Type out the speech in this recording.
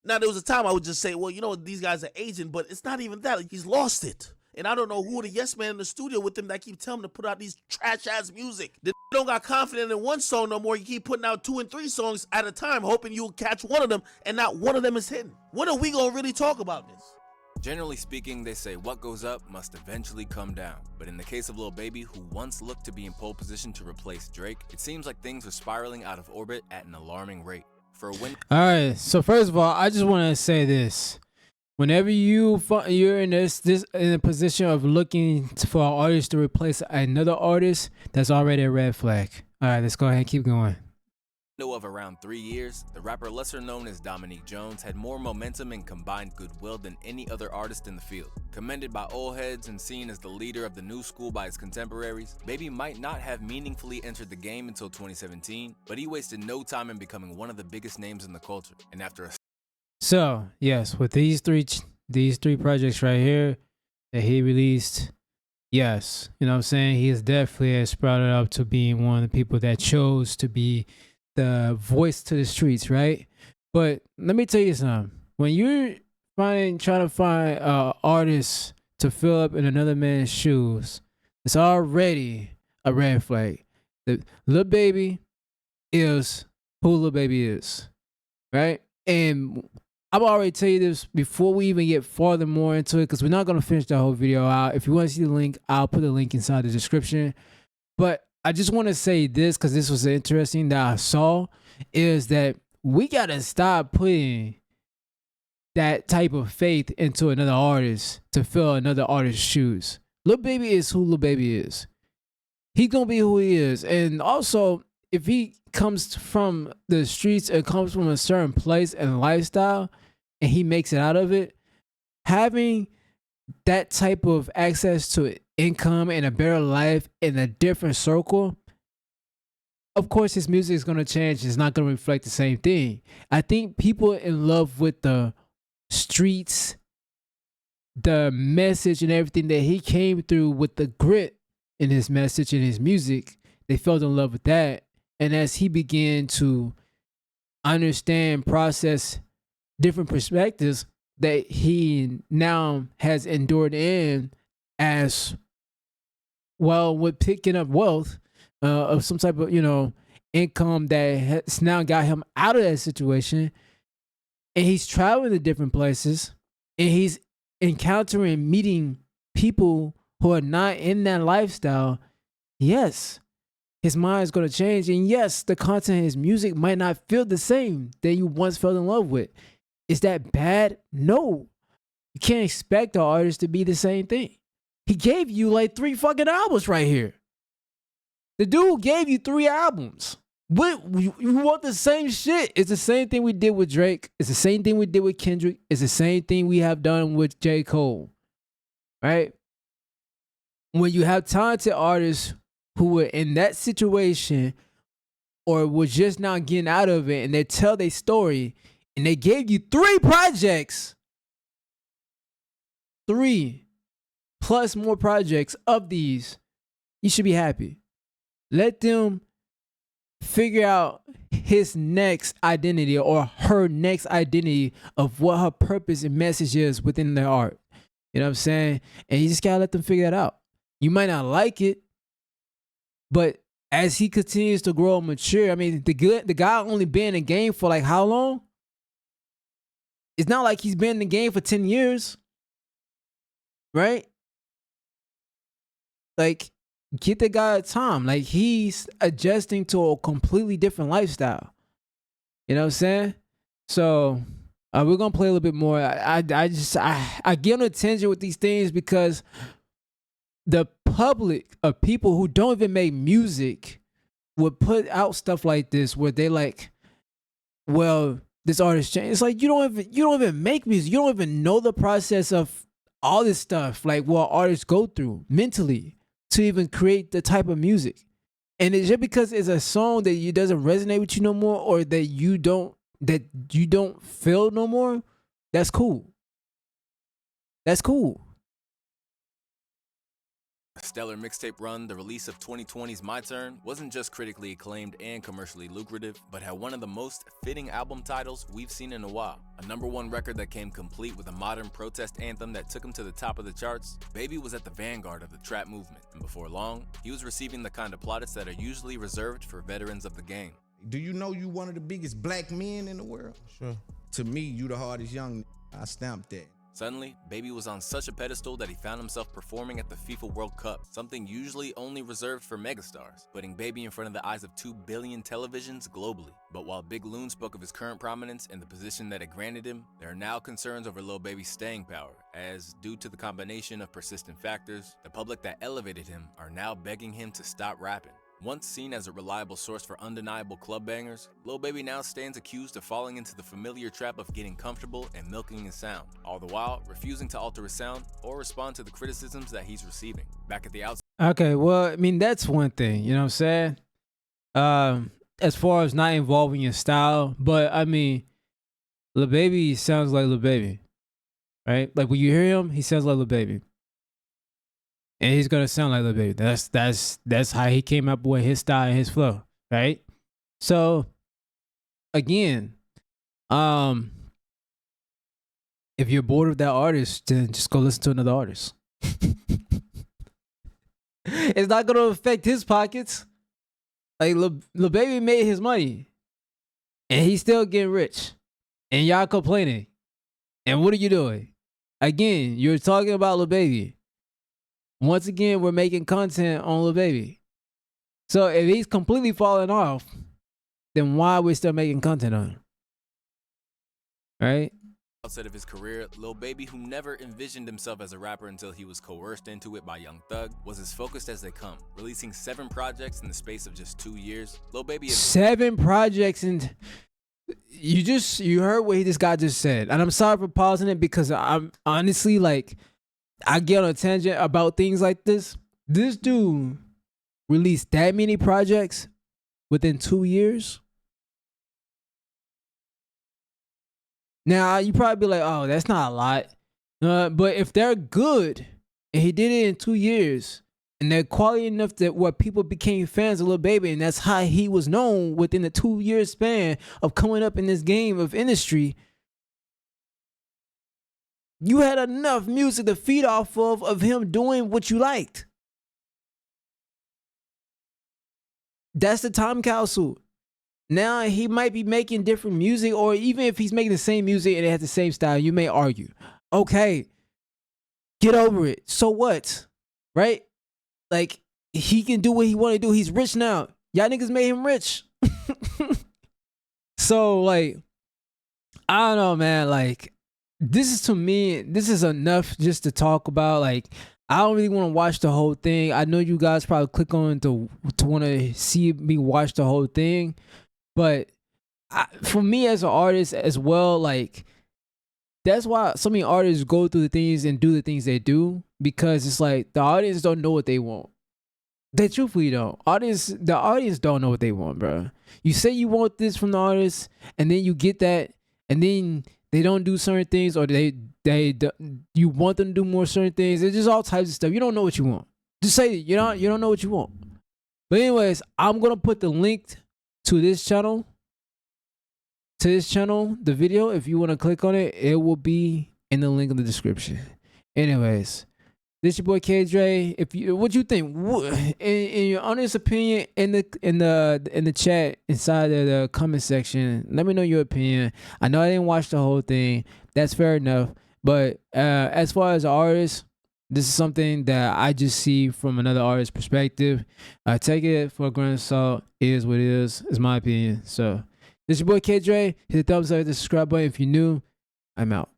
Now, there was a time I would just say, well, you know, these guys are aging, but it's not even that. Like, he's lost it. And I don't know who the yes man in the studio with him that keep telling him to put out these trash ass music. They don't got confident in one song no more. You keep putting out 2 and 3 songs at a time, hoping you'll catch one of them, and not one of them is hitting. When are we gonna really talk about this? Generally speaking, they say what goes up must eventually come down. But in the case of Lil Baby, who once looked to be in pole position to replace Drake, it seems like things are spiraling out of orbit at an alarming rate. For a win. All right. So first of all, I just want to say this: whenever you're in this in a position of looking for an artist to replace another artist, that's already a red flag. All right, let's go ahead and keep going. Of around 3 years, the rapper lesser known as Dominique Jones had more momentum and combined goodwill than any other artist in the field. Commended by old heads and seen as the leader of the new school by his contemporaries, Baby might not have meaningfully entered the game until 2017, but he wasted no time in becoming one of the biggest names in the culture. And after a So yes, with these three projects right here that he released, yes, you know what I'm saying, he is definitely sprouted up to being one of the people that chose to be the voice to the streets, right? But let me tell you something. When you're trying to find artists to fill up in another man's shoes, it's already a red flag. The Lil Baby is who Lil Baby is, right? And I'm already tell you this before we even get farther more into it, because we're not gonna finish the whole video out. If you want to see the link, I'll put the link inside the description. But I just want to say this, because this was interesting that I saw, is that we gotta stop putting that type of faith into another artist to fill another artist's shoes. Lil Baby is who Lil Baby is. He's gonna be who he is. And also, if he comes from the streets and comes from a certain place and lifestyle and he makes it out of it, having that type of access to income and a better life in a different circle, of course his music is going to change. It's not going to reflect the same thing. I think people in love with the streets, the message and everything that he came through with, the grit in his message and his music, they fell in love with that. And as he began to understand, process different perspectives that he now has endured in, as well, with picking up wealth of some type of, you know, income that has now got him out of that situation, and he's traveling to different places and he's encountering, meeting people who are not in that lifestyle. Yes, his mind is going to change. And yes, the content of his music might not feel the same that you once fell in love with. Is that bad? No. You can't expect an artist to be the same thing. He gave you like 3 fucking albums right here. The dude gave you 3 albums. What, you want the same shit? It's the same thing we did with Drake. It's the same thing we did with Kendrick. It's the same thing we have done with J. Cole. Right? When you have talented artists who were in that situation or were just now getting out of it, and they tell their story, and they gave you 3 projects, 3 plus more projects of these, you should be happy. Let them figure out his next identity or her next identity of what her purpose and message is within their art. You know what I'm saying? And you just gotta let them figure that out. You might not like it, but as he continues to grow and mature, I mean, the guy only been in the game for like how long? It's not like he's been in the game for 10 years, right? Like, get the guy time. Like, he's adjusting to a completely different lifestyle. You know what I'm saying? So we're gonna play a little bit more. I get on a tangent with these things because the public of people who don't even make music would put out stuff like this where they like, well, this artist changed. It's like you don't even make music. You don't even know the process of all this stuff, like what artists go through mentally to even create the type of music. And it's just because it's a song that you doesn't resonate with you no more, or that you don't feel no more, that's cool. That's cool. A stellar mixtape run, the release of 2020's My Turn wasn't just critically acclaimed and commercially lucrative, but had one of the most fitting album titles we've seen in a while. A #1 record that came complete with a modern protest anthem that took him to the top of the charts. Baby was at the vanguard of the trap movement, and before long, he was receiving the kind of plaudits that are usually reserved for veterans of the game. Do you know you one of the biggest black men in the world? Sure. To me, you the hardest young. I stamped that. Suddenly, Baby was on such a pedestal that he found himself performing at the FIFA World Cup, something usually only reserved for megastars, putting Baby in front of the eyes of 2 billion televisions globally. But while Big Loon spoke of his current prominence and the position that it granted him, there are now concerns over Lil Baby's staying power, as due to the combination of persistent factors, the public that elevated him are now begging him to stop rapping. Once seen as a reliable source for undeniable club bangers, Lil Baby now stands accused of falling into the familiar trap of getting comfortable and milking his sound, all the while refusing to alter his sound or respond to the criticisms that he's receiving. Back at the outset. Okay, well, I mean, that's one thing, you know what I'm saying? As far as not involving your style, but I mean, Lil Baby sounds like Lil Baby, right? Like when you hear him, he sounds like Lil Baby. And he's gonna sound like Lil Baby. That's how he came up with his style and his flow, right? So again, if you're bored of that artist, then just go listen to another artist. It's not gonna affect his pockets. Like Lil Baby made his money, and he's still getting rich, and y'all complaining. And what are you doing? Again, you're talking about Lil Baby. Once again, we're making content on Lil Baby. So if he's completely falling off, then why are we still making content on him? Right? Outside of his career, Lil Baby, who never envisioned himself as a rapper until he was coerced into it by Young Thug, was as focused as they come, releasing 7 projects in the space of just 2 years. Lil Baby is 7 projects, and you heard what this guy just said. And I'm sorry for pausing it because I'm honestly like, I get on a tangent about things like this. This dude released that many projects within 2 years. Now, you probably be like, oh, that's not a lot. But if they're good, and he did it in 2 years, and they're quality enough that what people became fans of Lil Baby, and that's how he was known within the 2-year span of coming up in this game of industry, you had enough music to feed off of him doing what you liked. That's the time capsule. Now he might be making different music, or even if he's making the same music and it has the same style, you may argue. Okay, get over it. So what? Right? Like, he can do what he want to do. He's rich now. Y'all niggas made him rich. So, like, I don't know, man. Like, this is, to me, this is enough just to talk about. Like, I don't really want to watch the whole thing. I know you guys probably click on to want to see me watch the whole thing. But for me as an artist as well, like, that's why so many artists go through the things and do the things they do, because it's like the audience don't know what they want. They truthfully don't. The audience don't know what they want, bro. You say you want this from the artist, and then you get that, and then they don't do certain things, or you want them to do more certain things. It's just all types of stuff. You don't know what you want. Just say it. You don't know what you want. But anyways, I'm gonna put the link to this channel, the video. If you want to click on it, it will be in the link in the description. Anyways, this your boy KJ. What you think? In your honest opinion, in the chat inside of the comment section, let me know your opinion. I know I didn't watch the whole thing. That's fair enough. But as far as an artist, this is something that I just see from another artist's perspective. I take it for a grain of salt. It is what it is. It's my opinion. So this is your boy KJ. Hit the thumbs up, hit the subscribe button if you're new. I'm out.